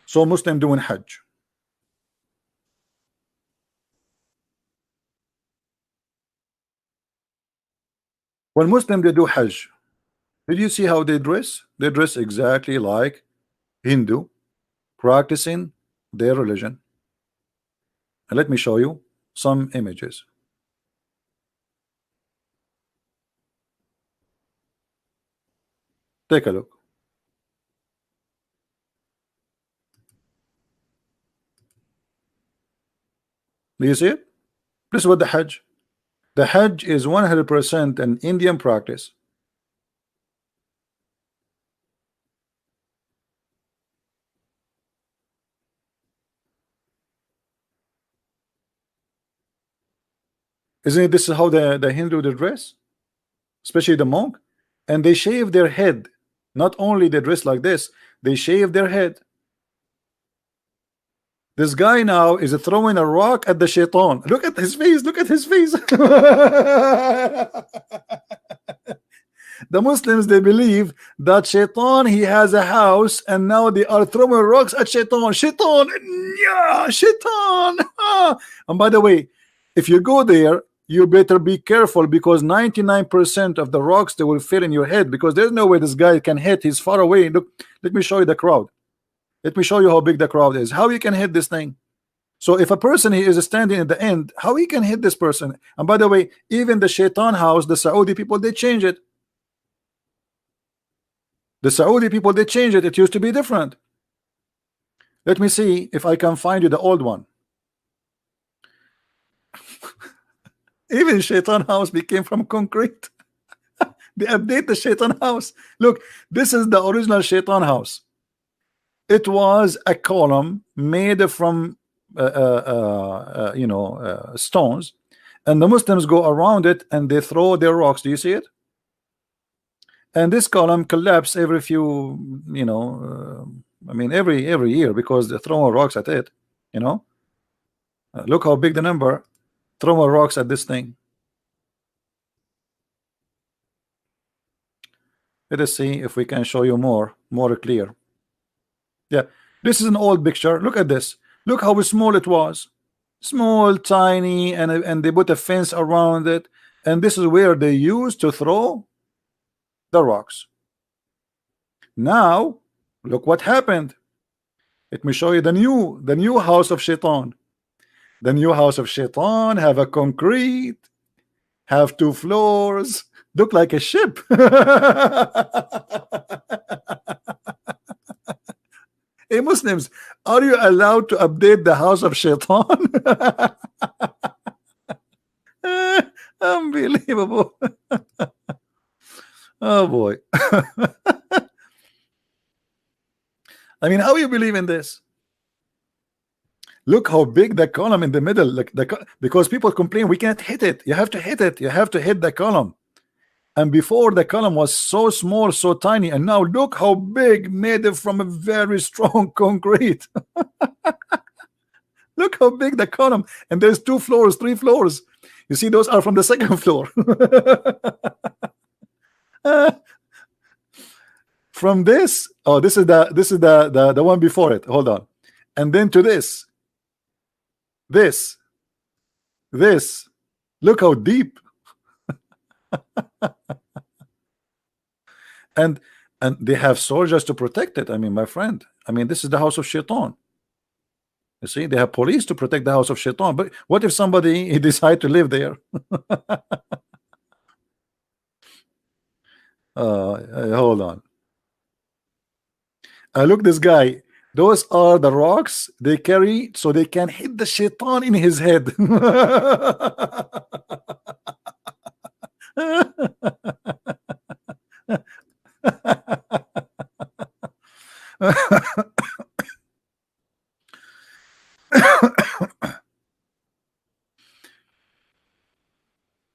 So Muslim doing Hajj. When Muslim they do Hajj, did you see how they dress? They dress exactly like Hindu, practicing their religion. And let me show you some images. Take a look. Do you see it? This is what the Hajj. The Hajj is 100% an Indian practice. Isn't it? This is how the Hindu they dress, especially the monk, and they shave their head. Not only they dress like this, they shave their head. This guy now is throwing a rock at the shaitan. Look at his face. Look at his face. The Muslims they believe that shaitan he has a house, and now they are throwing rocks at shaitan. Shaitan, yeah, shaitan. And by the way, if you go there, you better be careful, because 99% of the rocks they will fit in your head, because there's no way this guy can hit. He's far away. Look, let me show you the crowd. Let me show you how big the crowd is. How you can hit this thing. So if a person he is standing at the end, how he can hit this person? And by the way, even the shaitan house, the Saudi people, they change it. The Saudi people, they change it. It used to be different. Let me see if I can find you the old one. Even shaitan house became from concrete. They update the shaitan house. Look, this is the original shaitan house. It was a column made from stones, and the Muslims go around it and they throw their rocks. Do you see it? And this column collapses every few, I mean every year, because they're throwing rocks at it. Look how big the number. Throwing rocks at this thing. Let us see if we can show you more clear. Yeah, this is an old picture. Look at this. Look how small it was. Small, tiny, and they put a fence around it. And this is where they used to throw the rocks. Now, look what happened. Let me show you the new house of Shaitan. The new house of Shaitan have a concrete, have 2 floors, look like a ship. Hey Muslims, are you allowed to update the house of Shaitan? Unbelievable. Oh boy. I mean, how you believe in this? Look how big the column in the middle, like because people complain we can't hit it. You have to hit it. You have to hit the column. And before, the column was so small, so tiny, and now look how big, made it from a very strong concrete. Look how big the column, and there's 2 floors, 3 floors. You see, those are from the second floor. From this, oh, this is the one before it. Hold on, and then to this. Look how deep. and they have soldiers to protect it. I mean, my friend, I mean, this is the house of Shaitan. You see, they have police to protect the house of Shaitan. But what if somebody he decide to live there? Hold on. Look, this guy. Those are the rocks they carry so they can hit the Shaitan in his head.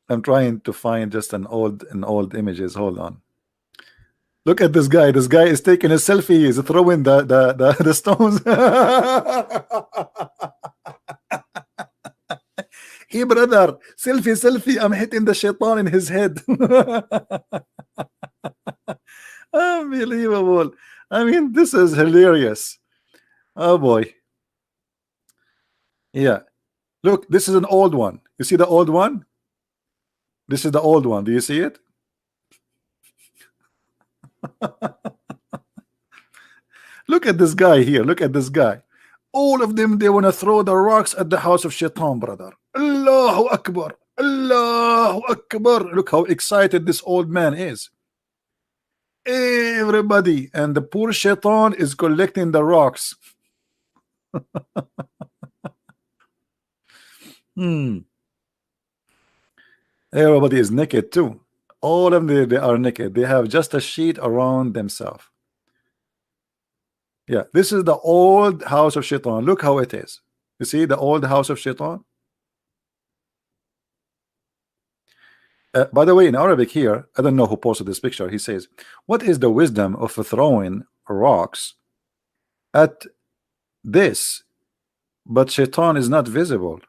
I'm trying to find just an old images. Hold on. Look at this guy. This guy is taking a selfie. He's throwing the stones. Hey brother, selfie. I'm hitting the Shaitan in his head. Unbelievable. I mean, this is hilarious. Oh boy. Yeah. Look, this is an old one. You see the old one? This is the old one. Do you see it? Look at this guy here. Look at this guy. All of them, they want to throw the rocks at the house of Shaitan, brother. Allahu Akbar. Allahu Akbar. Look how excited this old man is. Everybody. And the poor Shaitan is collecting the rocks. Everybody is naked too. All of them, they are naked. They have just a sheet around themselves. Yeah, this is the old house of Shaitan. Look how it is. You see the old house of Shaitan? By the way, in Arabic here, I don't know who posted this picture. He says, what is the wisdom of throwing rocks at this, but Shaitan is not visible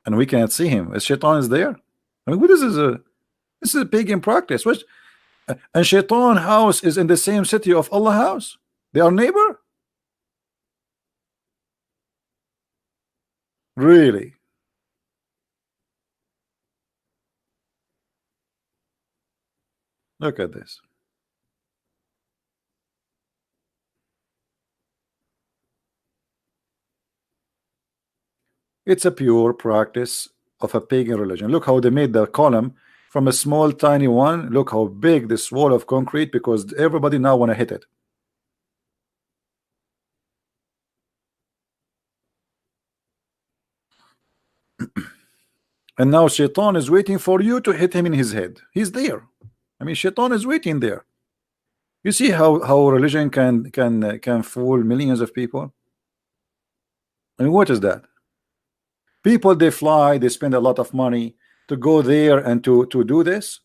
and we cannot see him? As Shaitan is there. I mean, this is a pagan practice. Which, and Shaitan house is in the same city of Allah house. They are neighbor. Really? Look at this. It's a pure practice of a pagan religion. Look how they made the column from a small tiny one. Look how big this wall of concrete, because everybody now want to hit it. And now Shaitan is waiting for you to hit him in his head. He's there. I mean, Shaitan is waiting there. You see how religion can fool millions of people. I mean, what is that? People, they fly, they spend a lot of money to go there and to do this.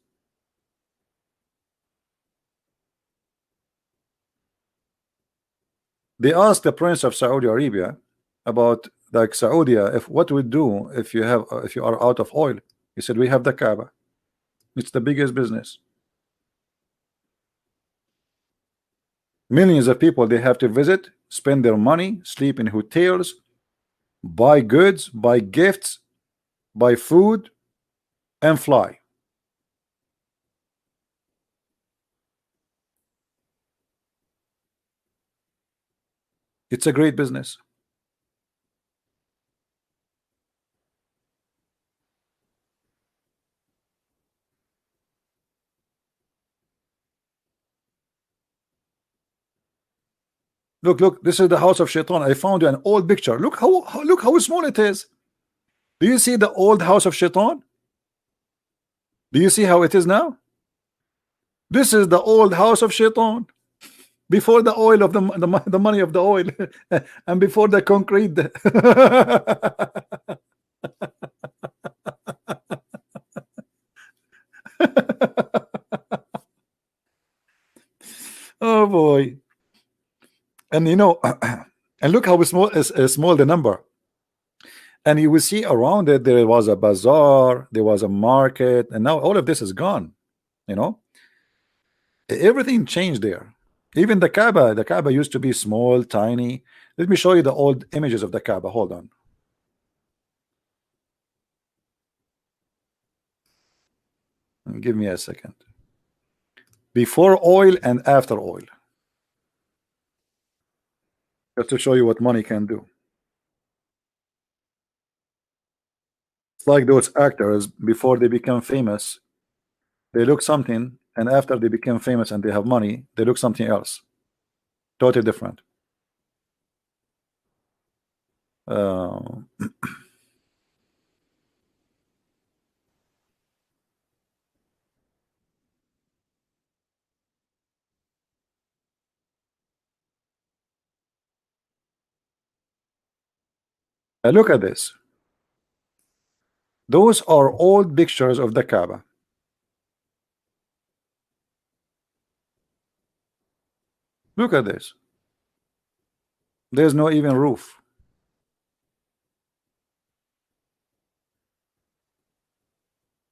They asked the Prince of Saudi Arabia about, like, Saudi, if what we do if you are out of oil. He said, we have the Kaaba. It's the biggest business. Millions of people, they have to visit, spend their money, sleep in hotels, buy goods, buy gifts, buy food, and fly. It's a great business. Look, this is the house of Shaitan. I found you an old picture. Look how small it is. Do you see the old house of Shaitan? Do you see how it is now? This is the old house of Shaitan. Before the oil of the money of the oil and before the concrete. Oh boy. And you know, and look how small is small the number. And you will see around it there was a bazaar, there was a market, and now all of this is gone. You know, everything changed there. Even the Kaaba used to be small, tiny. Let me show you the old images of the Kaaba. Hold on. Give me a second. Before oil and after oil. Just to show you what money can do. It's like those actors, before they become famous, they look something, and after they become famous and they have money, they look something else. Totally different. Look at this. Those are old pictures of the Kaaba. Look at this. There's no even roof.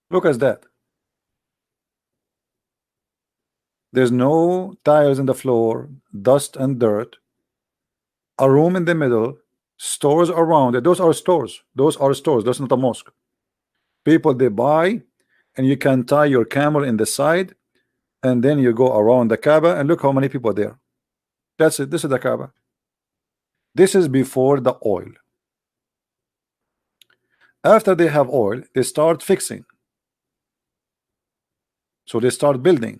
Look at that. There's no tiles in the floor, dust and dirt. a room in the middle, stores around it. Those are stores. Those are stores. That's not a mosque. People they buy, and you can tie your camel in the side, and then you go around the Kaaba and look how many people there. That's it. This is the Kaaba. This is before the oil. After they have oil, they start fixing. So they start building,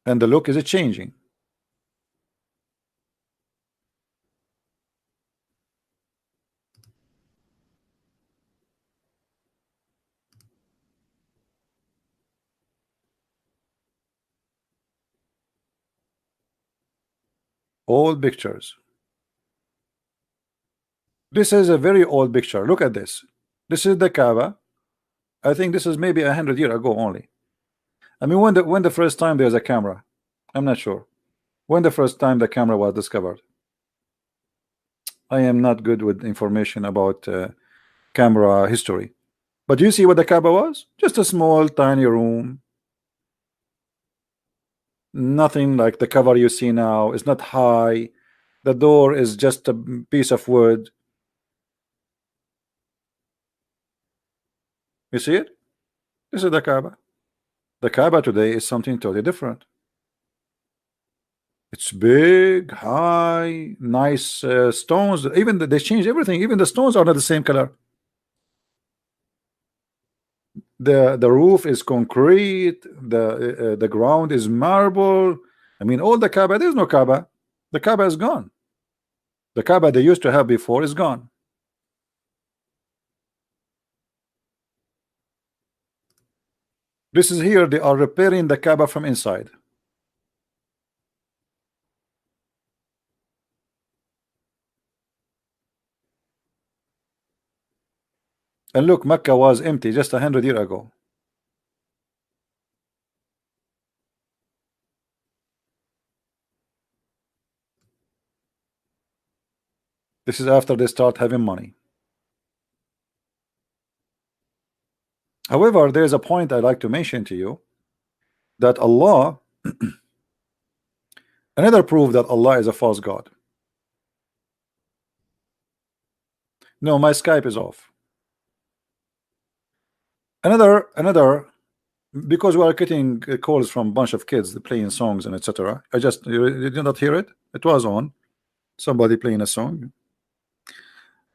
and the look is changing. Old pictures. This is a very old picture. Look at this. This is the Kaaba. I think this is maybe 100 years ago only. I mean, when the first time there's a camera, I'm not sure. When the first time the camera was discovered. I am not good with information about camera history. But you see what the Kaaba was? Just a small, tiny room. Nothing like the cover you see now. It's not high. The door is just a piece of wood. You see it? This is the Kaaba. The Kaaba today is something totally different. It's big, high, nice stones. Even they changed everything. Even the stones are not the same color. The roof is concrete. The ground is marble. I mean, all the Kaaba. There's no Kaaba. The Kaaba is gone. The Kaaba they used to have before is gone. This is here. They are repairing the Kaaba from inside. And look, Mecca was empty just 100 years ago. This is after they start having money. However, there's a point I'd like to mention to you, that Allah, another proof that Allah is a false God. No, my Skype is off. Another, because we are getting calls from a bunch of kids playing songs and etc. You did not hear it. It was on. Somebody playing a song.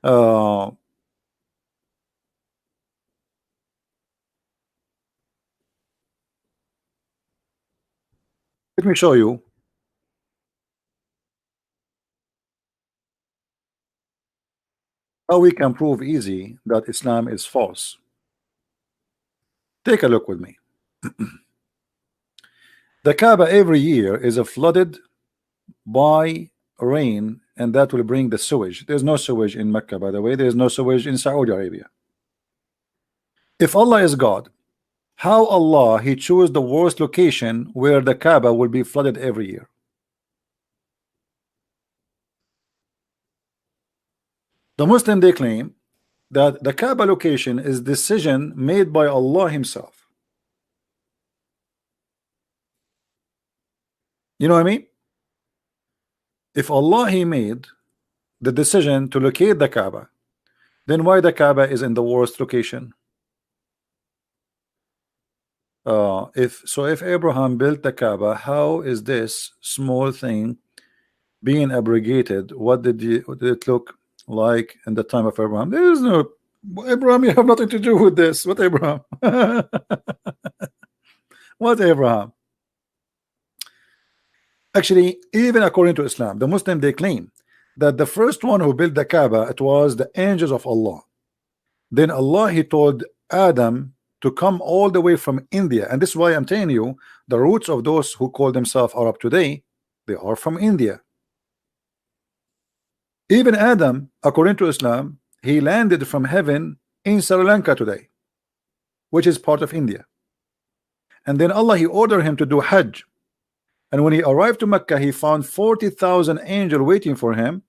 Let me show you. How we can prove easy that Islam is false. Take a look with me. The Kaaba every year is flooded by rain, and that will bring the sewage. There's no sewage in Mecca, by the way. There's no sewage in Saudi Arabia. If Allah is God, how Allah he chose the worst location where the Kaaba will be flooded every year? The Muslim they claim that the Kaaba location is decision made by Allah himself. You know what I mean? If Allah he made the decision to locate the Kaaba, then why the Kaaba is in the worst location? If Abraham built the Kaaba, how is this small thing being abrogated? What did it look like in the time of Abraham? There is no Abraham. You have nothing to do with this. What Abraham? What Abraham? Actually, even according to Islam, the Muslim they claim that the first one who built the Kaaba, it was the angels of Allah. Then Allah he told Adam to come all the way from India, and this is why I'm telling you the roots of those who call themselves Arab today, they are from India. Even Adam, according to Islam, he landed from heaven in Sri Lanka today, which is part of India. And then Allah he ordered him to do Hajj. And when he arrived to Mecca, he found 40,000 angels waiting for him,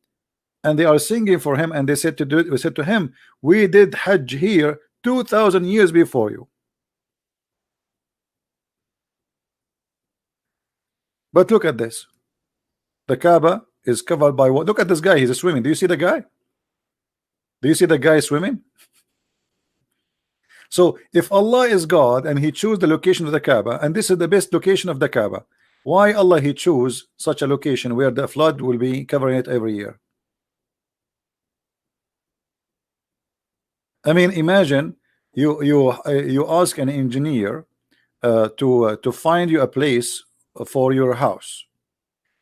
and they are singing for him. And they said to him, "We did Hajj here 2,000 years before you." But look at this. The Kaaba is covered by what? Look at this guy. He's swimming. Do you see the guy? Do you see the guy swimming? So if Allah is God and He chose the location of the Kaaba, and this is the best location of the Kaaba, why Allah He choose such a location where the flood will be covering it every year? I mean, imagine you ask an engineer to find you a place for your house,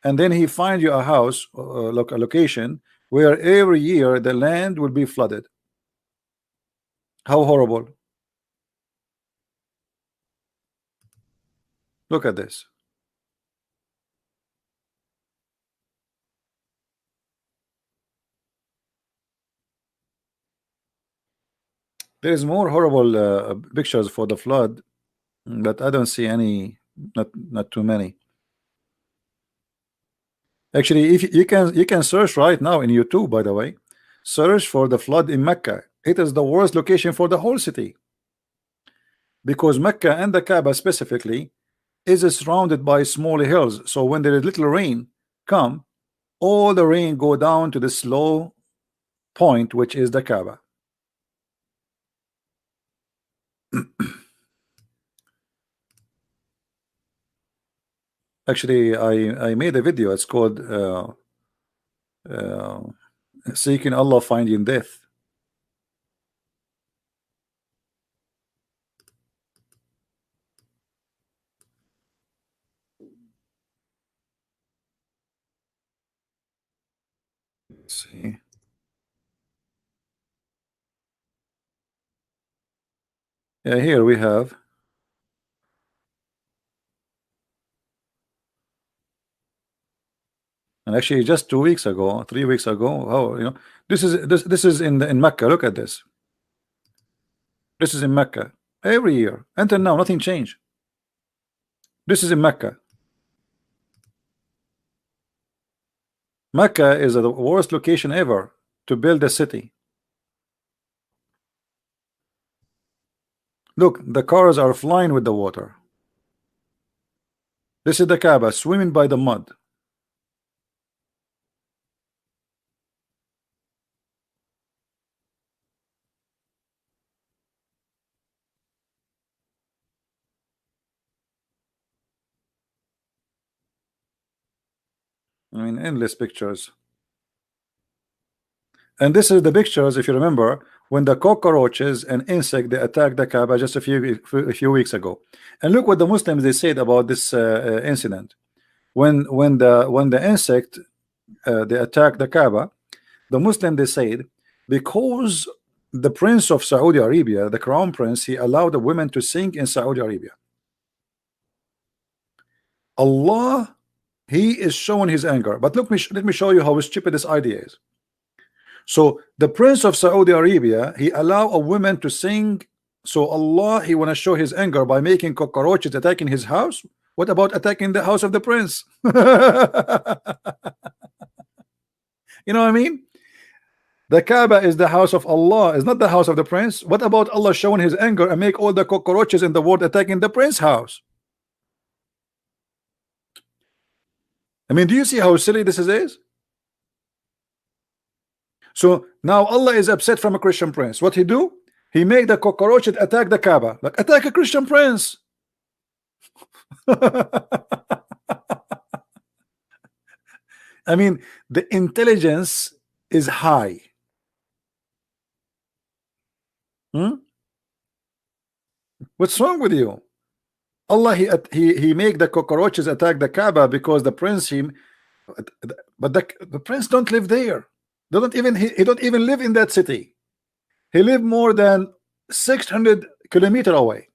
and then he find you a house, a location where every year the land will be flooded. How horrible! Look at this. There is more horrible pictures for the flood, but I don't see any. Not too many. Actually, if you can search right now in YouTube, by the way, search for the flood in Mecca. It is the worst location for the whole city, because Mecca and the Kaaba specifically is surrounded by small hills. So when there is little rain come, all the rain go down to this low point, which is the Kaaba. Actually, I made a video. It's called Seeking Allah, Finding Death. Let's see. Yeah, here we have. And actually, just 2 weeks ago, 3 weeks ago, this is in Mecca. Look at this. This is in Mecca. Every year until now, nothing changed. This is in Mecca. Mecca is the worst location ever to build a city. Look, the cars are flying with the water. This is the Kaaba swimming by the mud. I mean, endless pictures. And this is the pictures, if you remember, when the cockroaches and insect they attacked the Kaaba just a few weeks ago. And look what the Muslims they said about this incident. When the insect they attacked the Kaaba, the Muslim they said, because the Prince of Saudi Arabia, the Crown Prince, he allowed the women to sing in Saudi Arabia. Allah, He is showing His anger. But look, let me show you how stupid this idea is. So the Prince of Saudi Arabia, he allow a woman to sing. So Allah, He want to show His anger by making cockroaches attacking His house. What about attacking the house of the prince? You know what I mean? The Kaaba is the house of Allah, is not the house of the prince. What about Allah showing His anger and make all the cockroaches in the world attacking the prince's house? I mean, do you see how silly this is? So now Allah is upset from a Christian prince. What He do? He made the cockroaches attack the Kaaba. Like, attack a Christian prince. I mean, the intelligence is high. What's wrong with you? Allah, he make the cockroaches attack the Kaaba because the prince but the prince don't live there. He don't even live in that city. He live more than 600 kilometers away.